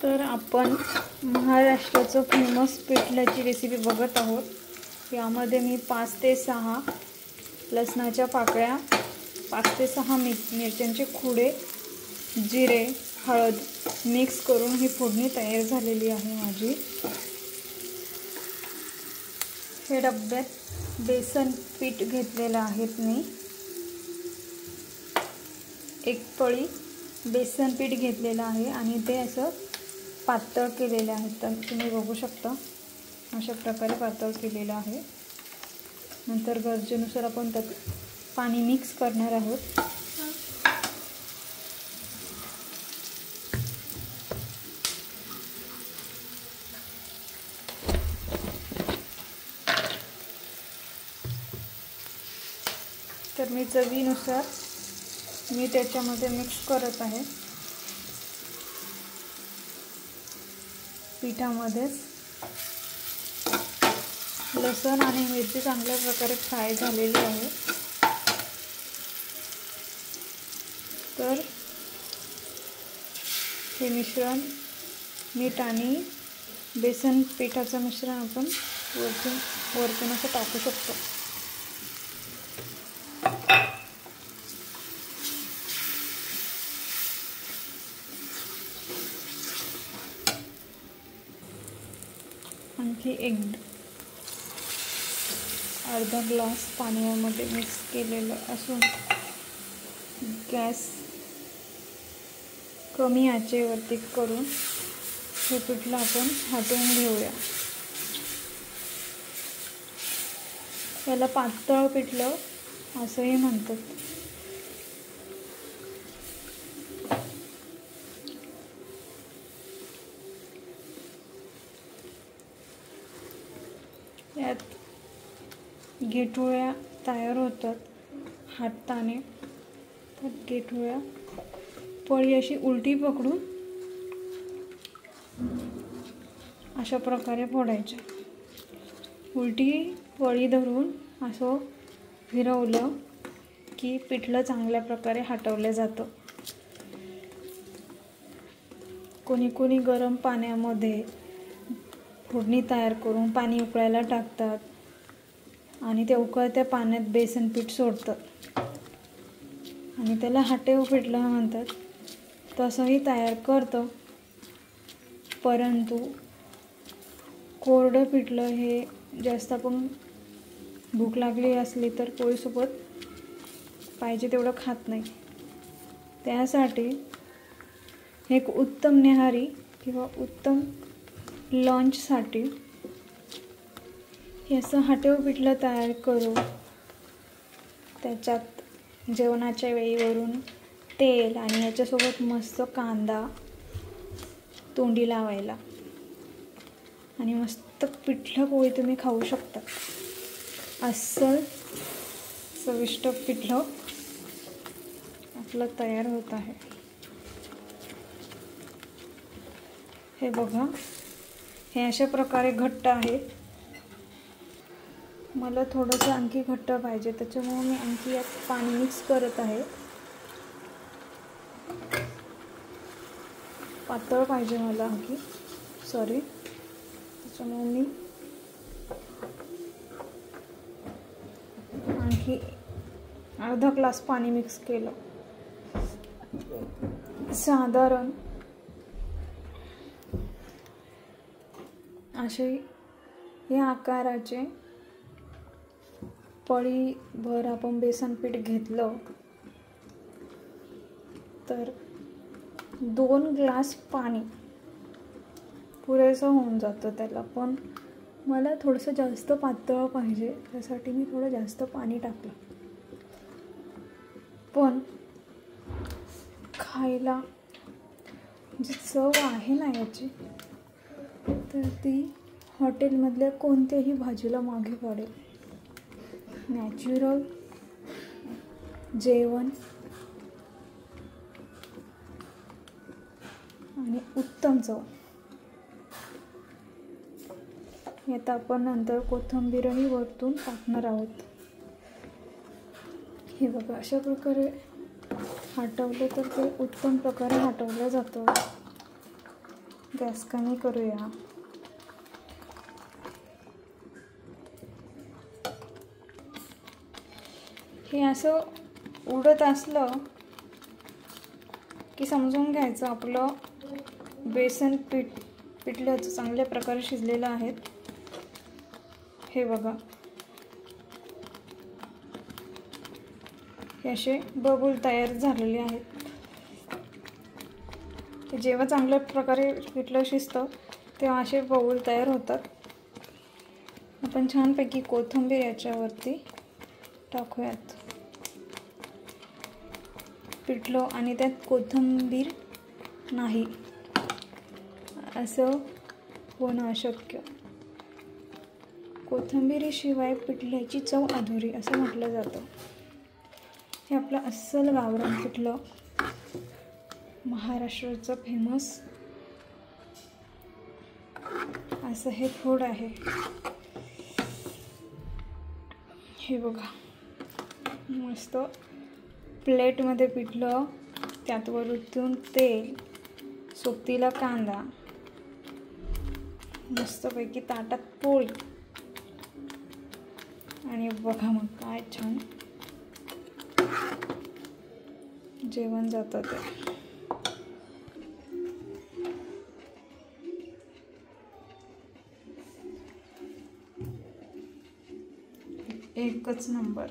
तर आपण महाराष्ट्राचं फेमस पिठल्याची रेसिपी बघत आहोत। यामध्ये मी 5 ते 6 लसणाच्या पाकळ्या, 5 ते 6 मिरच्यांचे खुडे, जिरे, हळद मिक्स करून ही फोडणी तयार झालेली आहे माझी। हे डब्यात बेसन पीठ घेतलेलं आहे मी, एक पळी बेसन पीठ घेतलेलं आहे आणि ते असं पातळ केलेले आहे। तर तुम्ही बघू शकता अशा प्रकारे पातळ केलेलं आहे। नंतर गरजेनुसार आपण त्यात पाणी मिक्स करणार आहोत। तर मी चवीनुसार मी त्याच्यामध्ये मिक्स करत आहे। पिठामध्ये लसूण आणि मिरची चांगल्या प्रकारे फ्राय झालेली आहे। तर हे मिश्रण मीठ आणि बेसन पिठाचं मिश्रण आपण वरतून असं टाकू शकतो। आणखी अर्धा ग्लास पाण्यामध्ये मिक्स केलेलं असून गॅस कमी आचेवरती करून हे पिठलं आपण हटवून घेऊया। याला पातळ पिठलं असंही म्हणतात। यात गेठोळ्या तयार होतात हाताने। तर गेठोळ्या पळी अशी उलटी पकडून अशा प्रकारे फोडायच्या। उलटी पळी धरून असं फिरवलं की पिठलं चांगल्या प्रकारे हटवलं जातं। कोणी कोणी गरम पाण्यामध्ये फोडणी तयार करून पाणी उकळायला टाकतात आणि त्या उकळत्या पाण्यात बेसन पीठ सोडतात आणि त्याला हटेव पिठलं म्हणतात। तसंही तयार करतं, परंतु कोरडं पिठलं हे जास्त आपण भूक लागली असली तर पोळीसोबत पाहिजे तेवढं खात नाही। त्यासाठी एक उत्तम न्याहारी किंवा उत्तम लंचसाठी हे असं हटेव पिठलं तयार करू, त्याच्यात जेवणाच्या वेळीवरून तेल आणि याच्यासोबत मस्त कांदा तोंडी लावायला आणि मस्त पिठलं पोळी तुम्ही खाऊ शकता। अस्सल चविष्ट पिठलं आपलं तयार होत आहे। हे बघा, हे अशा प्रकारे घट्ट आहे। मला थोडंसं आणखी घट्ट पाहिजे, त्याच्यामुळे मी आणखी यात पाणी मिक्स करत आहे। पातळ पाहिजे मला आणखी, त्याच्यामुळे मी आणखी अर्धा ग्लास पाणी मिक्स केलं। साधारण असे या आकाराचे पळीभर आपण बेसन पीठ घेतलं तर 2 ग्लास पाणी पुरेसं होऊन जातं त्याला। पण मला थोडंसं जास्त पातळ पाहिजे, त्यासाठी मी थोडं जास्त पाणी टाकलं। पण खायला जी चव आहे ना याची, तर ती हॉटेलमधल्या कोणत्याही भाजीला मागे पडेल। नॅचरल जेवण आणि उत्तम चव। यात आपण नंतर कोथिंबीरही वरतून टाकणार आहोत। हे बघा, अशा प्रकारे हटवलं तर ते उत्तम प्रकारे हटवलं जातं। गॅस कमी करूया. हे असं उडत असलं की समजून घ्यायचं आपलं बेसन पिठलं चांगल्या प्रकारे शिजलेलं आहे. हे बघा, हे असे बबूल तयार झालेले आहेत. जेव्हा चांगल्या प्रकारे पिठलं शिजतं तेव्हा असे बबूल तयार होतात. आपण छानपैकी कोथिंबीर याच्यावरती टाकूयात. पिठलं आणि त्यात कोथिंबीर नाही असं होणं अशक्य. कोथिंबीरीशिवाय पिठल्याची चव अधुरी असं म्हटलं जातं. हे आपलं अस्सल गावरान पिठलं, महाराष्ट्राचं फेमस असं हे फूड आहे. हे बघा, मस्त प्लेटमध्ये पिठलं, त्यात वरतून तेल, सोबतीला कांदा, मस्तपैकी ताटात पोळी, आणि बघा मग काय छान जेवण जातं ते. एकच नंबर.